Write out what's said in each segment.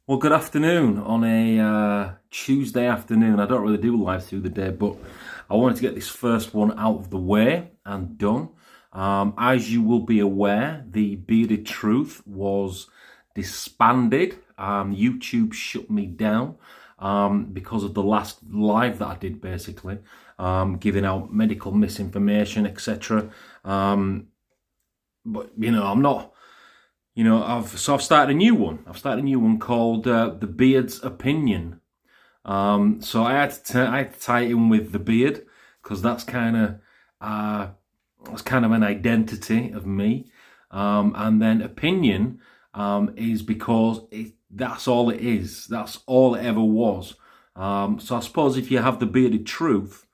Well, good afternoon on a Tuesday afternoon. I don't really do live through the day, but I wanted to get this first one out of the way and done. As you will be aware, the Bearded Truth was disbanded. YouTube shut me down because of the last live that I did, basically, giving out medical misinformation, etc. But I'm not. I've started a new one. I've started a new one called The Beard's Opinion. So I had to tie it in with the beard because that's kind of an identity of me. And then opinion is because that's all it is. That's all it ever was. So I suppose if you have the bearded truth,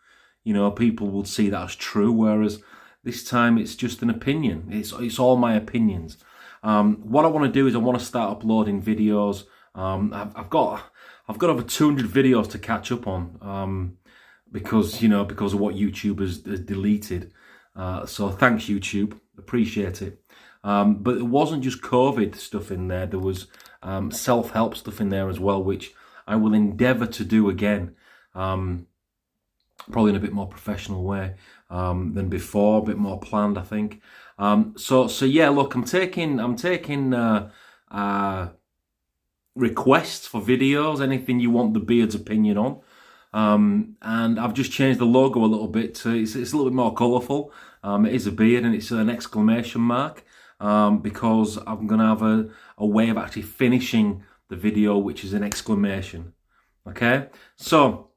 people will see that as true. Whereas this time it's just an opinion. It's all my opinions. What I want to do is I want to start uploading videos. I've got over 200 videos to catch up on because of what YouTube has deleted. So thanks YouTube, appreciate it. But it wasn't just COVID stuff in there. There was self-help stuff in there as well, which I will endeavour to do again. Probably in a bit more professional way than before, a bit more planned, I think. So yeah, look, I'm taking requests for videos, anything you want the beard's opinion on. And I've just changed the logo a little bit to it's a little bit more colourful. It is a beard and it's an exclamation mark because I'm gonna have a way of actually finishing the video, which is an exclamation. Okay, so.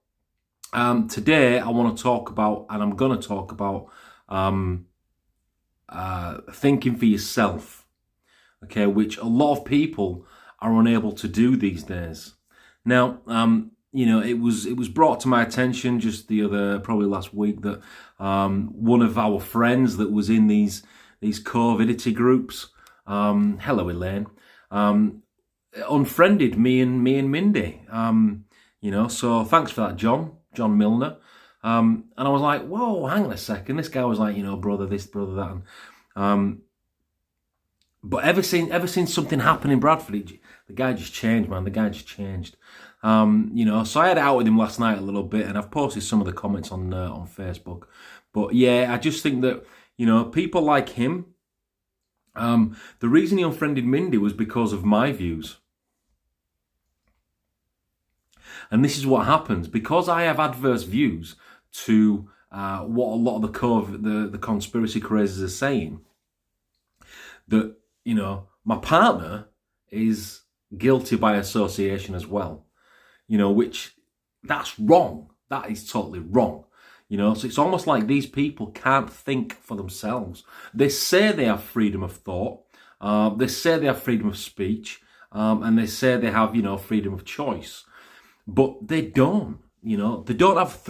Today I want to talk about, and I'm going to talk about, thinking for yourself, okay, which a lot of people are unable to do these days. Now, it was brought to my attention just probably last week that one of our friends that was in these COVIDity groups, hello Elaine, unfriended me and Mindy. So thanks for that, John Milner. And I was like, whoa, hang on a second. This guy was like, brother this, brother that. But ever since something happened in Bradford, the guy just changed, man. The guy just changed. So I had it out with him last night a little bit, and I've posted some of the comments on Facebook. But yeah, I just think that, people like him, the reason he unfriended Mindy was because of my views. And this is what happens because I have adverse views to what a lot of the conspiracy crazes are saying. That my partner is guilty by association as well. Which that's wrong. That is totally wrong. So it's almost like these people can't think for themselves. They say they have freedom of thought. They say they have freedom of speech, and they say they have freedom of choice. But they don't, they don't have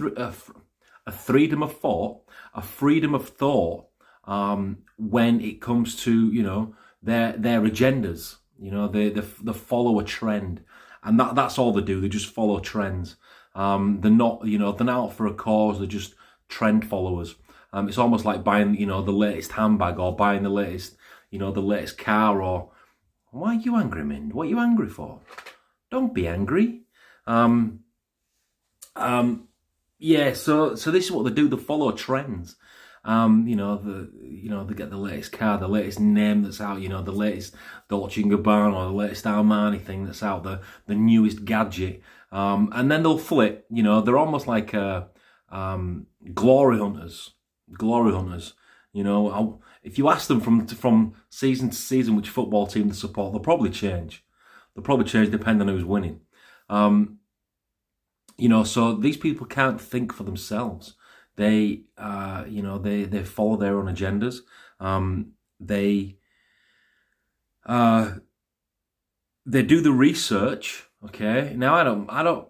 a freedom of thought, when it comes to, their agendas. They follow a trend, and that's all they do. They just follow trends. They're not, they're not out for a cause. They're just trend followers. It's almost like buying, the latest handbag or buying the latest car. Or why are you angry, Mind? What are you angry for? Don't be angry. Yeah, so this is what they do. They follow trends. They get the latest car, the latest name that's out, the latest Dolce & Gabbana or the latest Armani thing that's out, the newest gadget. And then they'll flip, they're almost like glory hunters. If you ask them from season to season which football team they support, they'll probably change. Depending on who's winning. So these people can't think for themselves. They follow their own agendas. They do the research. Okay. Now I don't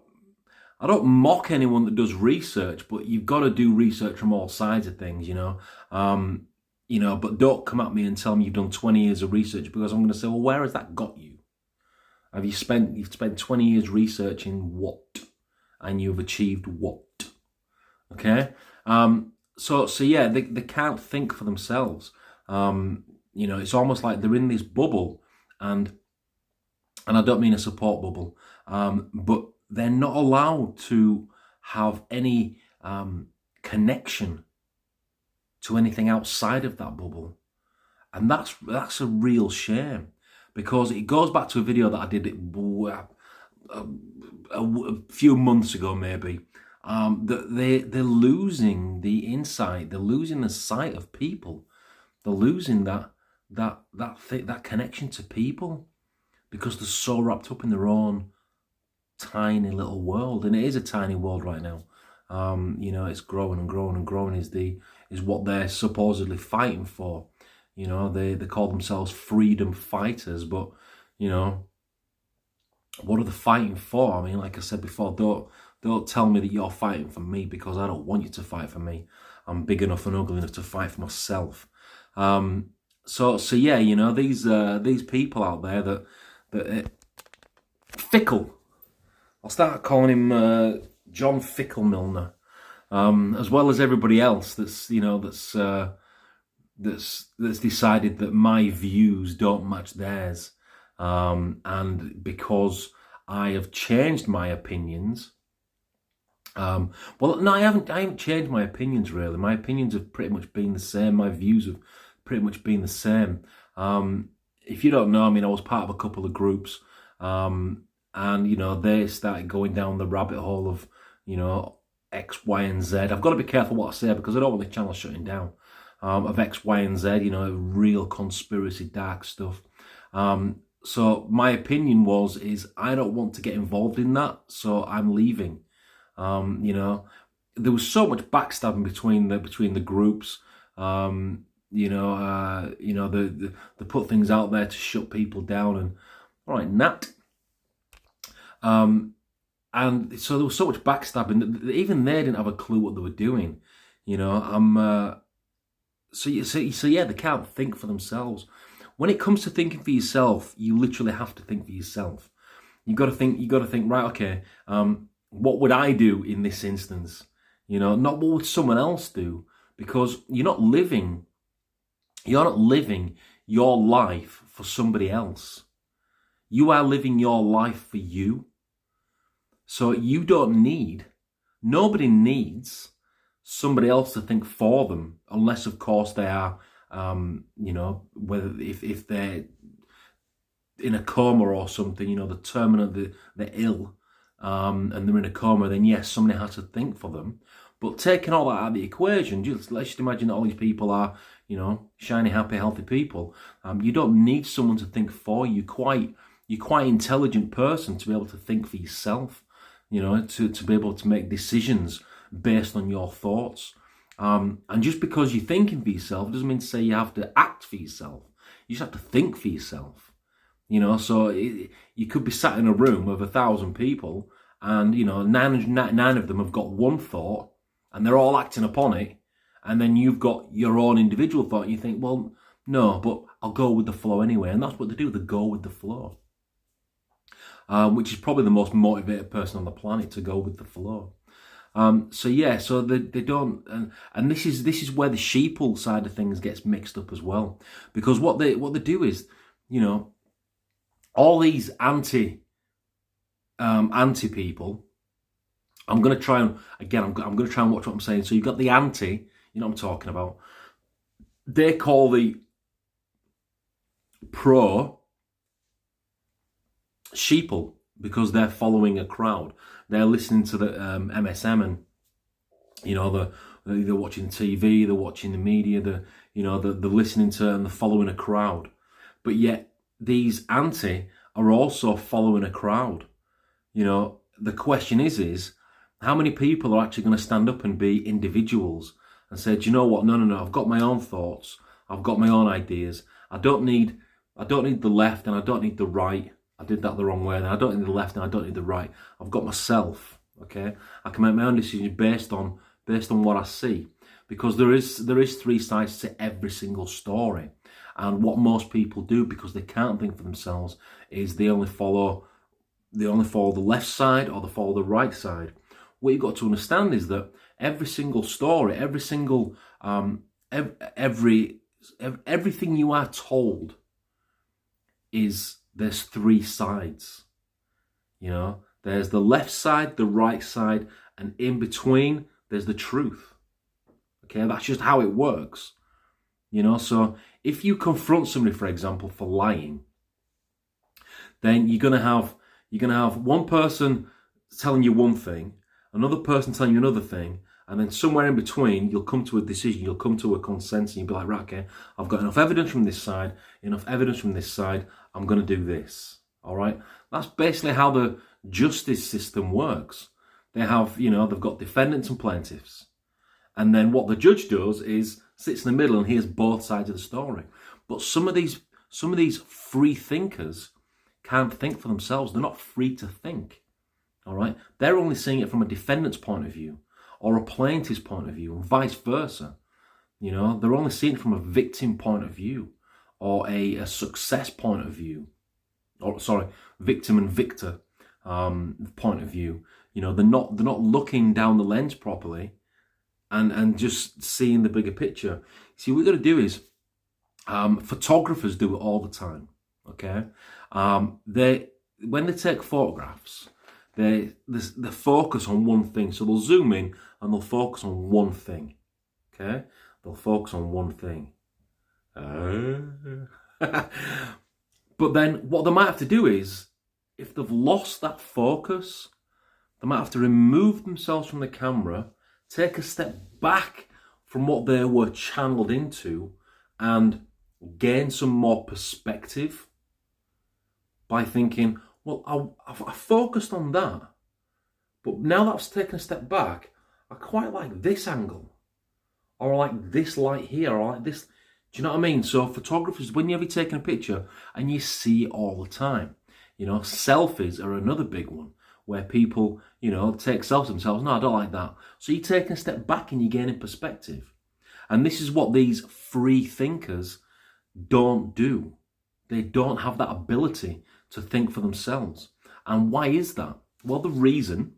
mock anyone that does research, but you've got to do research from all sides of things. But don't come at me and tell me you've done 20 years of research, because I'm going to say, well, where has that got you? You've spent 20 years researching what? And you've achieved what? Okay? So yeah, they can't think for themselves. It's almost like they're in this bubble, and and I don't mean a support bubble, but they're not allowed to have any connection to anything outside of that bubble. And that's a real shame, because it goes back to a video that I did a few months ago, maybe. That they're losing the insight, they're losing the sight of people, they're losing that connection to people, because they're so wrapped up in their own tiny little world, and it is a tiny world right now. It's growing and growing and growing. Is what they're supposedly fighting for. They call themselves freedom fighters, but what are they fighting for? I mean, like I said before, don't tell me that you're fighting for me, because I don't want you to fight for me. I'm big enough and ugly enough to fight for myself. So yeah, these people out there that Fickle. I'll start calling him John Fickle Milner, as well as everybody else that's decided that my views don't match theirs, and because I have changed my opinions. Well, no, I haven't changed my opinions really. My opinions have pretty much been the same. My views have pretty much been the same. If you don't know, I mean, I was part of a couple of groups, and they started going down the rabbit hole of X, Y, and Z. I've got to be careful what I say, because I don't want the channel shutting down. Of X, Y, and Z, real conspiracy, dark stuff. So my opinion is I don't want to get involved in that, so I'm leaving. There was so much backstabbing between the groups. They put things out there to shut people down, and all right, Nat. And so there was so much backstabbing that even they didn't have a clue what they were doing. So yeah, they can't think for themselves. When it comes to thinking for yourself, you literally have to think for yourself. You got to think. Right, okay. What would I do in this instance? Not what would someone else do, because you're not living your life for somebody else. You are living your life for you. So nobody needs somebody else to think for them, unless of course they are, whether if they're in a coma or something, the terminal, they're ill, and they're in a coma, then yes, somebody has to think for them. But taking all that out of the equation, let's just imagine that all these people are, shiny, happy, healthy people. You don't need someone to think for you. You're quite intelligent person to be able to think for yourself, to be able to make decisions based on your thoughts. And just because you're thinking for yourself doesn't mean to say you have to act for yourself. You just have to think for yourself. So you could be sat in a room of 1,000 people, and nine of them have got one thought, and they're all acting upon it, and then you've got your own individual thought, and you think, well, no, but I'll go with the flow anyway. And that's what they do. They go with the flow, which is probably the most motivated person on the planet, to go with the flow. So they don't, and this is where the sheeple side of things gets mixed up as well, because what they do is, all these anti people. I'm going to try and I'm going to try and watch what I'm saying. So you've got the anti, you know what I'm talking about. They call the pro sheeple, because they're following a crowd. They're listening to the MSM, and they're watching TV, they're watching the media, they're listening to, and they're following a crowd. But yet these anti are also following a crowd. The question is how many people are actually going to stand up and be individuals and say, do you know what? No, I've got my own thoughts. I've got my own ideas. I don't need the left, and I don't need the right. I did that the wrong way. And I don't need the left, and I don't need the right. I've got myself. Okay, I can make my own decisions based on what I see, because there is three sides to every single story. And what most people do, because they can't think for themselves, is they only follow the left side, or they follow the right side. What you've got to understand is that every single story, every single everything you are told is there's three sides. You know, there's the left side, the right side, and in between, there's the truth. Okay, that's just how it works. You know, so if you confront somebody, for example, for lying, then you're gonna have one person telling you one thing, another person telling you another thing, and then somewhere in between, you'll come to a decision, you'll come to a consensus, and you'll be like, right, okay, I've got enough evidence from this side, I'm gonna do this. All right, that's basically how the justice system works. They have, they've got defendants and plaintiffs. And then what the judge does is sits in the middle and hears both sides of the story. But some of these free thinkers can't think for themselves. They're not free to think. All right? They're only seeing it from a defendant's point of view or a plaintiff's point of view and vice versa. They're only seeing it from a victim point of view or a success point of view. Or sorry, victim and victor point of view. They're not looking down the lens properly and just seeing the bigger picture. See, what we've got to do is photographers do it all the time. Okay, when they take photographs, they focus on one thing. So they'll zoom in and they'll focus on one thing. Okay, they'll focus on one thing. But then what they might have to do is, if they've lost that focus, they might have to remove themselves from the camera, take a step back from what they were channeled into, and gain some more perspective by thinking, well, I focused on that, but now that I've taken a step back, I quite like this angle, or I like this light here, or I like this. Do you know what I mean? So photographers, when you're taking a picture, and you see it all the time, selfies are another big one, where people, take selfies of themselves. No, I don't like that. So you're taking a step back and you're gaining perspective. And this is what these free thinkers don't do. They don't have that ability to think for themselves. And why is that? Well, the reason,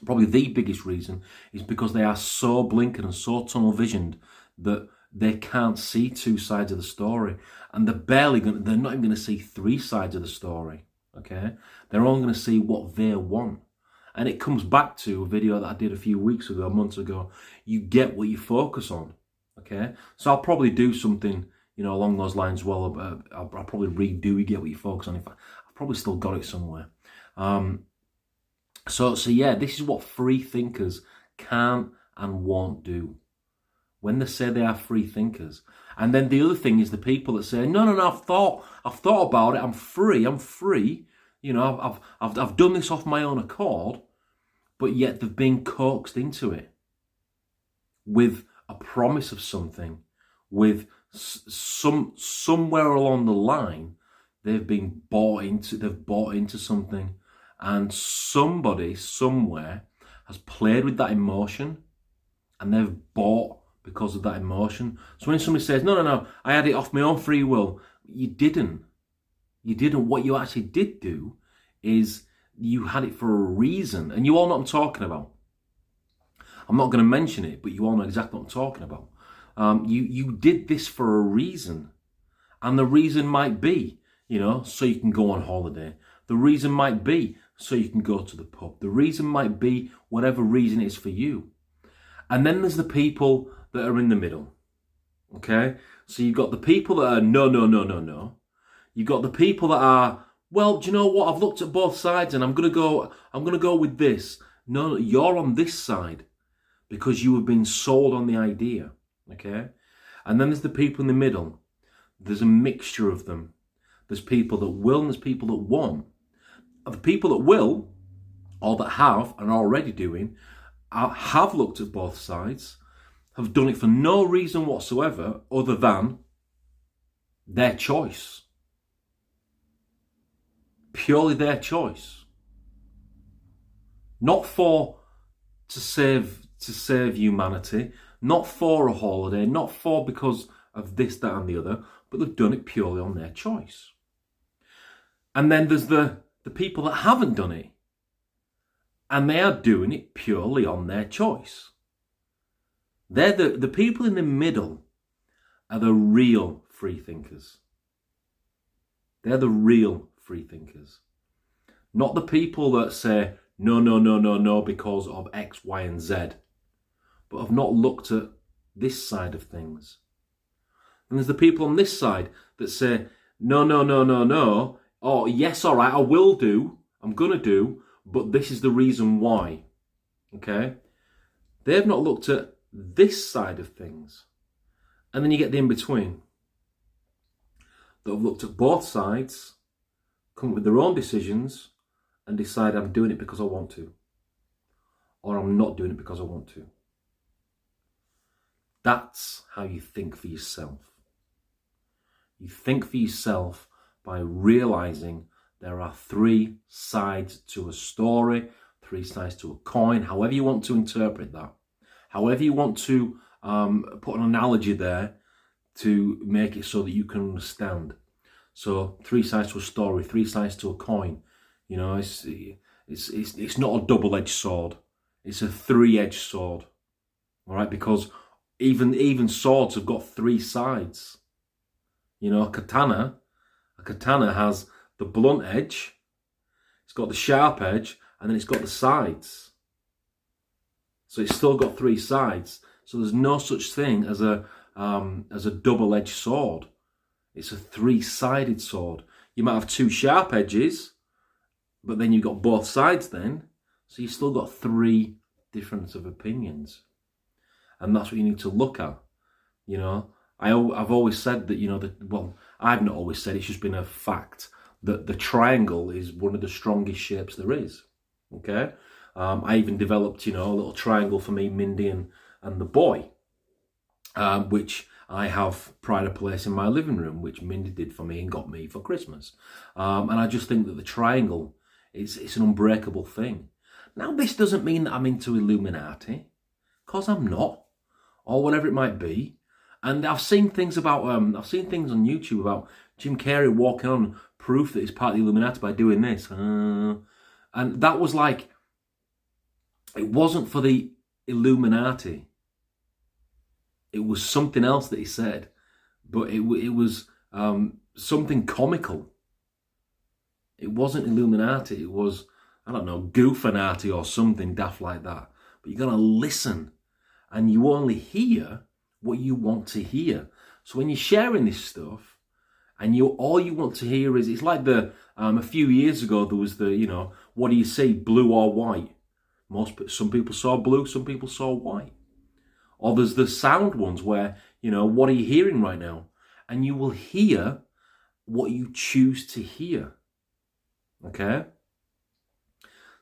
probably the biggest reason, is because they are so blinkered and so tunnel visioned that they can't see two sides of the story. And they're not even going to see three sides of the story. Okay? They're only going to see what they want. And it comes back to a video that I did a few weeks ago, months ago. You get what you focus on. Okay? So I'll probably do something, along those lines. Well, I'll probably redo You Get What You Focus On. In fact, I've probably still got it somewhere. So yeah, this is what free thinkers can and won't do. When they say they are free thinkers. And then the other thing is the people that say, no, I've thought about it, I'm free. I've done this off my own accord, but yet they've been coaxed into it with a promise of something, with somewhere along the line, they've bought into something, and somebody somewhere has played with that emotion, and they've bought because of that emotion. So when somebody says, no, I had it off my own free will, you didn't. What you actually did do is you had it for a reason. And you all know what I'm talking about. I'm not going to mention it, but you all know exactly what I'm talking about. You did this for a reason. And the reason might be, so you can go on holiday. The reason might be so you can go to the pub. The reason might be whatever reason it is for you. And then there's the people that are in the middle. Okay? So you've got the people that are no. You've got the people that are, well, do you know what? I've looked at both sides and I'm gonna go with this. No, you're on this side because you have been sold on the idea. Okay? And then there's the people in the middle. There's a mixture of them. There's people that will and there's people that won't. And the people that will, or that have and are already doing, have looked at both sides, have done it for no reason whatsoever other than their choice. Purely their choice. Not to save humanity, not for a holiday, not for because of this, that and the other, but they've done it purely on their choice. And then there's the people that haven't done it, and they are doing it purely on their choice. They're the people in the middle are the real free thinkers. They're the real free thinkers. Not the people that say, no, no, no, no, no, because of X, Y, and Z, but have not looked at this side of things. And there's the people on this side that say, no, no, no, no, no, oh, yes, all right, I will do, I'm going to do, but this is the reason why, okay? They've not looked at this side of things. And then you get the in-between that have looked at both sides, come up with their own decisions, and decide I'm doing it because I want to, or I'm not doing it because I want to. That's how you think for yourself. You think for yourself by realizing there are three sides to a story, three sides to a coin, however you want to interpret that. However you want to put an analogy there to make it so that you can understand. So three sides to a story, three sides to a coin. You know, it's not a double-edged sword. It's a three-edged sword. All right, because even swords have got three sides. You know, a katana has the blunt edge, it's got the sharp edge, and then it's got the sides. So it's still got three sides. So there's no such thing as a double-edged sword. It's a three-sided sword. You might have two sharp edges, but then you've got both sides then. So you've still got three difference of opinions. And that's what you need to look at. You know, I've always said that, you know, I've not always said, it's just been a fact that the triangle is one of the strongest shapes there is. Okay? I even developed, you know, a little triangle for me, Mindy, and the boy, which I have pride of place in my living room, which Mindy did for me and got me for Christmas. And I just think that the triangle it's an unbreakable thing. Now, this doesn't mean that I'm into Illuminati, because I'm not, or whatever it might be. And I've seen things about, I've seen things on YouTube about Jim Carrey walking on proof that he's part of the Illuminati by doing this. And that was like, it wasn't for the Illuminati. It was something else that he said, but it was something comical. It wasn't Illuminati. It was, I don't know, Goofinati or something daft like that. But you're going to listen, and you only hear what you want to hear. So when you're sharing this stuff, and all you want to hear is, it's like a few years ago there was the, you know, what do you see, blue or white? Some people saw blue, some people saw white. Or there's the sound ones where, you know, what are you hearing right now? And you will hear what you choose to hear. Okay?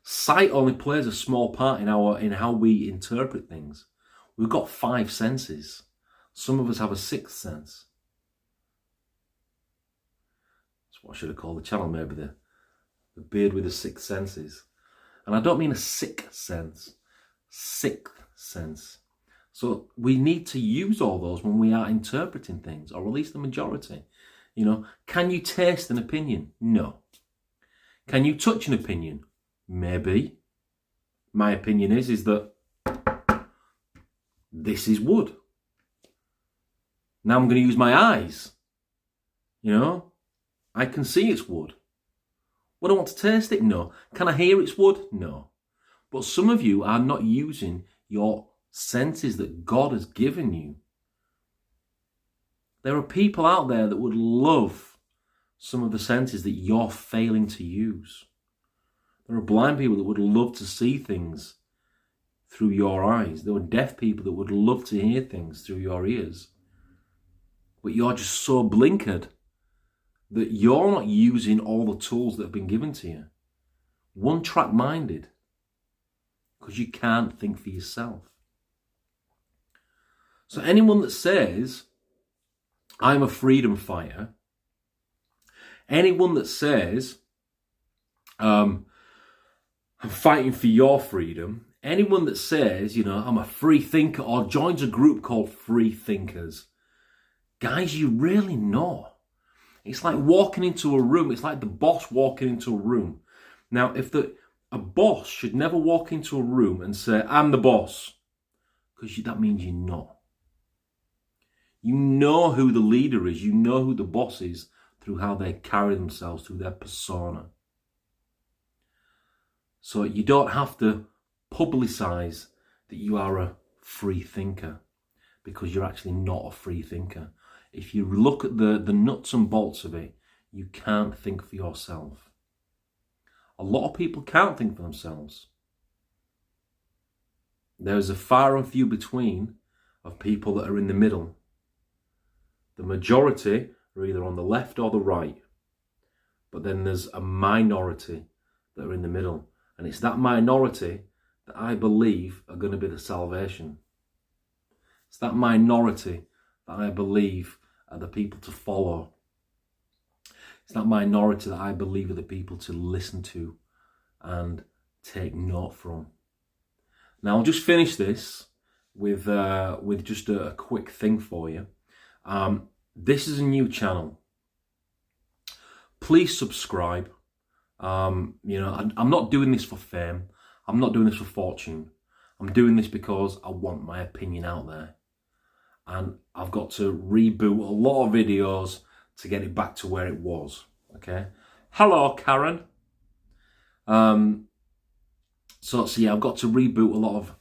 Sight only plays a small part in how we interpret things. We've got 5 senses. Some of us have a 6th sense. That's what I should have called the channel, maybe the beard with the 6 senses. And I don't mean a sick sense, 6th sense. So we need to use all those when we are interpreting things, or at least the majority. You know, can you taste an opinion? No. Can you touch an opinion? Maybe. My opinion is that this is wood. Now I'm going to use my eyes. You know, I can see it's wood. Would I want to taste it? No. Can I hear it's wood? No. But some of you are not using your senses that God has given you. There are people out there that would love some of the senses that you're failing to use. There are blind people that would love to see things through your eyes. There are deaf people that would love to hear things through your ears. But you're just so blinkered that you're not using all the tools that have been given to you. One-track minded. Because you can't think for yourself. So anyone that says, I'm a freedom fighter, anyone that says, I'm fighting for your freedom, anyone that says, you know, I'm a free thinker or joins a group called Free Thinkers, guys, you really know. It's like walking into a room. It's like the boss walking into a room. Now, a boss should never walk into a room and say, I'm the boss, because that means you're not. You know who the leader is. You know who the boss is through how they carry themselves, through their persona. So you don't have to publicize that you are a free thinker, because you're actually not a free thinker. If you look at the nuts and bolts of it, you can't think for yourself. A lot of people can't think for themselves. There's a far and few between of people that are in the middle. The majority are either on the left or the right. But then there's a minority that are in the middle. And it's that minority that I believe are going to be the salvation. It's that minority that I believe are the people to follow. It's that minority that I believe are the people to listen to and take note from. Now I'll just finish this with just a quick thing for you. This is a new channel. Please subscribe. I'm not doing this for fame. I'm not doing this for fortune. I'm doing this because I want my opinion out there. And I've got to reboot a lot of videos to get it back to where it was. Okay. Hello, Karen. So yeah, I've got to reboot a lot of.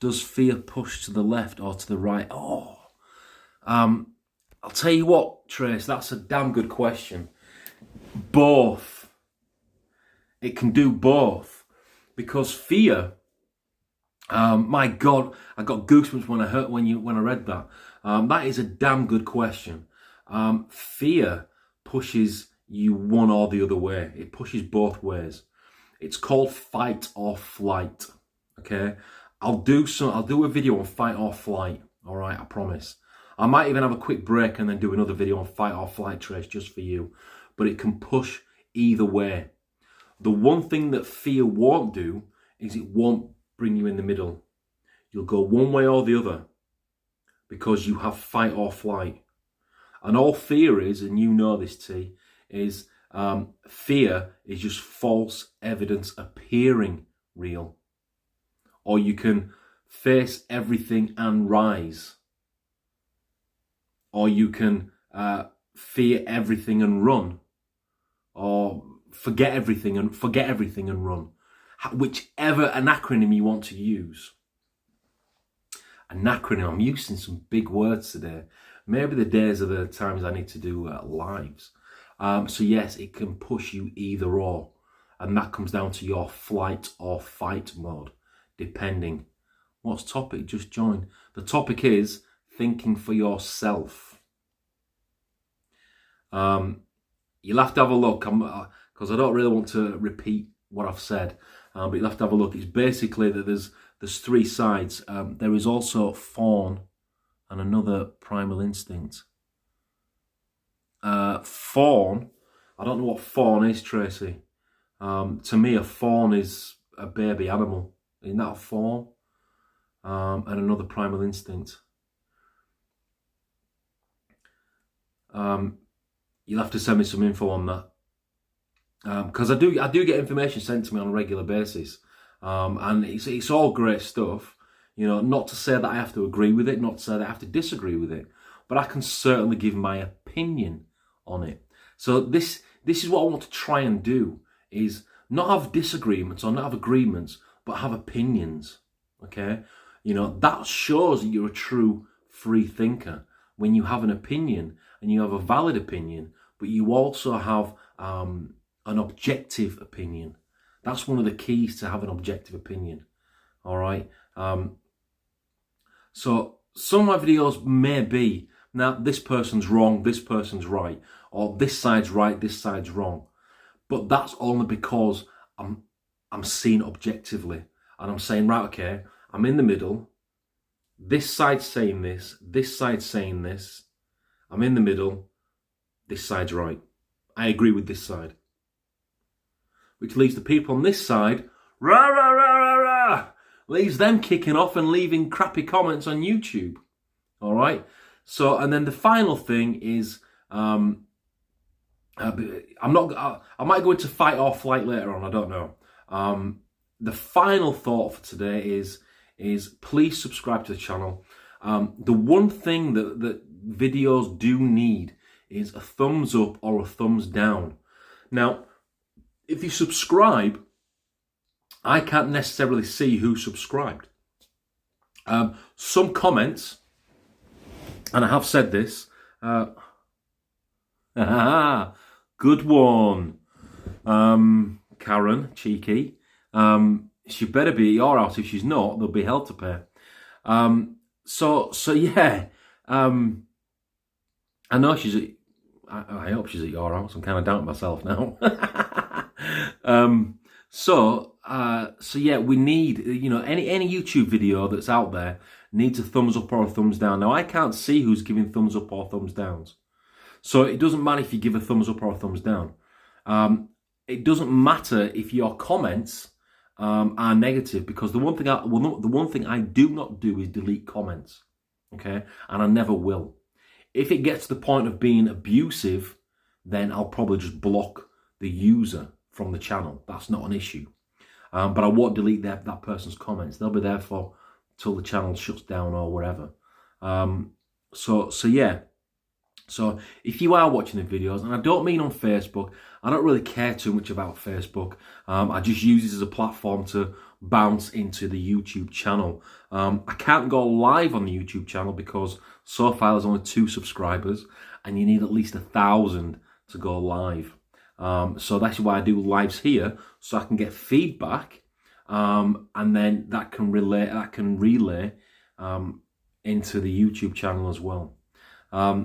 Does fear push to the left or to the right? I'll tell you what, Trace. That's a damn good question. Both. It can do both, because fear. My God, I got goosebumps when I read that. That is a damn good question. Fear pushes you one or the other way. It pushes both ways. It's called fight or flight. Okay, I'll do a video on fight or flight. All right, I promise. I might even have a quick break and then do another video on fight or flight, Trace, just for you. But it can push either way. The one thing that fear won't do is it won't bring you in the middle. You'll go one way or the other because you have fight or flight. And all fear is, and you know this, T, is fear is just false evidence appearing real. Or you can face everything and rise. Or you can fear everything and run. Or forget everything and run. Whichever an acronym you want to use. An acronym, I'm using some big words today. Maybe the days are the times I need to do lives. So yes, it can push you either or. And that comes down to your flight or fight mode, depending. What's topic? Just join. The topic is thinking for yourself. You'll have to have a look, because I don't really want to repeat what I've said. But you'll have to have a look. It's basically that there's three sides. There is also fawn and another primal instinct. Fawn, I don't know what fawn is, Tracy. To me, a fawn is a baby animal. Isn't that a fawn? And another primal instinct. You'll have to send me some info on that. Because I do get information sent to me on a regular basis. And it's all great stuff. You know, not to say that I have to agree with it, not to say that I have to disagree with it, but I can certainly give my opinion on it. So this is what I want to try and do, is not have disagreements or not have agreements, but have opinions. Okay? You know, that shows that you're a true free thinker, when you have an opinion and you have a valid opinion, but you also have an objective opinion. That's one of the keys to have an objective opinion. All right. So some of my videos may be, now this person's wrong, this person's right, or this side's right, this side's wrong. But that's only because I'm seeing objectively, and I'm saying, right, okay, I'm in the middle. This side's saying this side's saying this. I'm in the middle. This side's right. I agree with this side. Which leaves the people on this side, rah, rah, rah, rah, rah, leaves them kicking off and leaving crappy comments on YouTube. All right. So, and then the final thing is, I might go into fight or flight later on. I don't know. The final thought for today is please subscribe to the channel. The one thing that videos do need is a thumbs up or a thumbs down. Now, if you subscribe, I can't necessarily see who subscribed. Some comments, and I have said this, good one, Karen, cheeky. She better be at your house. If she's not, there'll be hell to pay. So yeah. I know she's at, I hope she's at your house. I'm kind of doubting myself now. So yeah, we need, any YouTube video that's out there needs a thumbs up or a thumbs down. Now, I can't see who's giving thumbs up or thumbs downs. So it doesn't matter if you give a thumbs up or a thumbs down. It doesn't matter if your comments are negative, because the one thing I do not do is delete comments. Okay, and I never will. If it gets to the point of being abusive, then I'll probably just block the user from the channel. That's not an issue. But I won't delete that person's comments. They'll be there for till the channel shuts down or whatever. So yeah. So if you are watching the videos, and I don't mean on Facebook, I don't really care too much about Facebook. I just use it as a platform to bounce into the YouTube channel. I can't go live on the YouTube channel because so far there's only 2 subscribers, and you need at least 1,000 to go live. So that's why I do lives here, so I can get feedback, and then that can relay into the YouTube channel as well.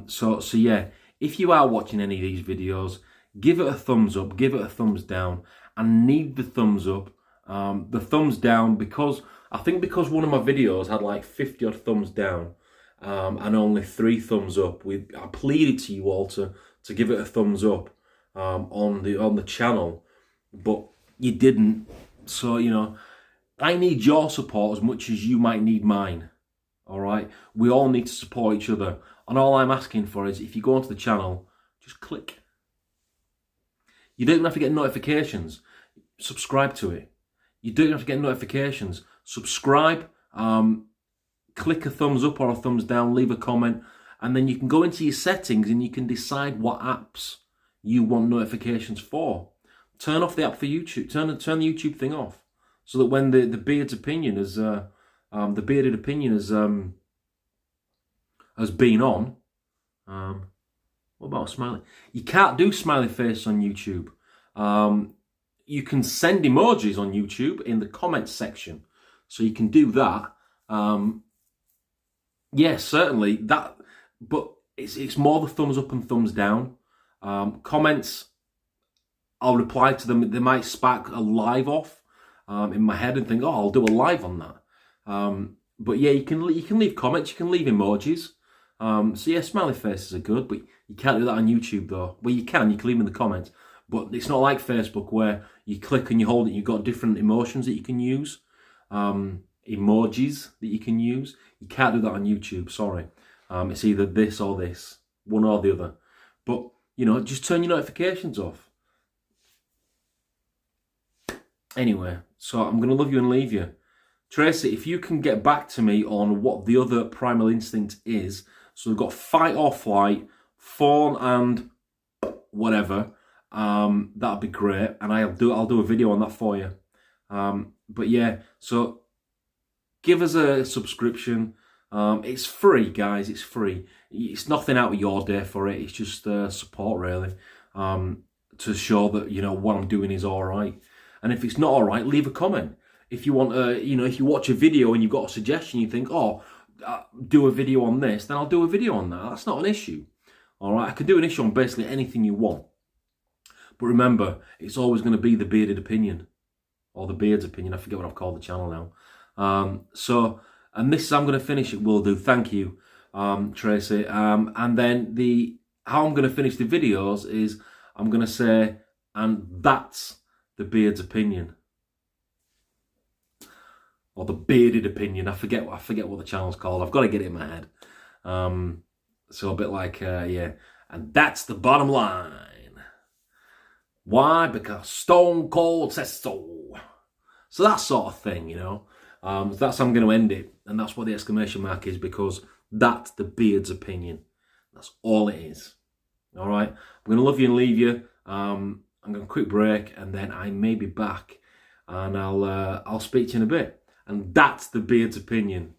So yeah, if you are watching any of these videos, give it a thumbs up, give it a thumbs down. I need the thumbs up, the thumbs down, because I think because one of my videos had like 50 odd thumbs down, and only 3 thumbs up. I pleaded to you all to give it a thumbs up on the channel, but you didn't. So I need your support as much as you might need mine. All right, we all need to support each other, and all I'm asking for is, if you go onto the channel, just click. You don't have to get notifications. Subscribe to it. You don't have to get notifications. Subscribe. Click a thumbs up or a thumbs down. Leave a comment, and then you can go into your settings and you can decide what apps you want notifications for. Turn off the app for YouTube. Turn the YouTube thing off, so that when the bearded opinion has been on. What about smiley? You can't do smiley face on YouTube. You can send emojis on YouTube in the comments section, so you can do that. Yeah, certainly that, but it's more the thumbs up and thumbs down. Comments, I'll reply to them. They might spark a live off in my head and think, oh, I'll do a live on that. But yeah, you can leave comments, you can leave emojis. So yeah, smiley faces are good, but you can't do that on YouTube though. Well, you can leave them in the comments, but it's not like Facebook where you click and you hold it, you've got different emotions that you can use, emojis that you can use. You can't do that on YouTube, sorry. It's either this or this, one or the other. But, just turn your notifications off. Anyway, so I'm going to love you and leave you. Tracy, if you can get back to me on what the other primal instinct is. So we've got fight or flight, fawn and whatever. That'd be great, and I'll do a video on that for you. But yeah, so give us a subscription. It's free, guys. It's free. It's nothing out of your day for it. It's just support, really, to show that what I'm doing is all right. And if it's not all right, leave a comment. If you want, if you watch a video and you've got a suggestion, you think, oh, do a video on this, then I'll do a video on that. That's not an issue. All right, I can do an issue on basically anything you want. But remember, it's always going to be the bearded opinion, or the beard's opinion. I forget what I've called the channel now. And this, I'm going to finish it. Will do. Thank you, Tracy. And then how I'm going to finish the videos is I'm going to say, and that's the beard's opinion. Or the bearded opinion. I forget what the channel's called. I've got to get it in my head. So a bit like, yeah. And that's the bottom line. Why? Because Stone Cold says so. So that sort of thing, That's how I'm going to end it. And that's what the exclamation mark is, because that's the beard's opinion. That's all it is. All right, I'm going to love you and leave you. I'm going to quick break, and then I may be back, and I'll speak to you in a bit. And that's the Beard's opinion.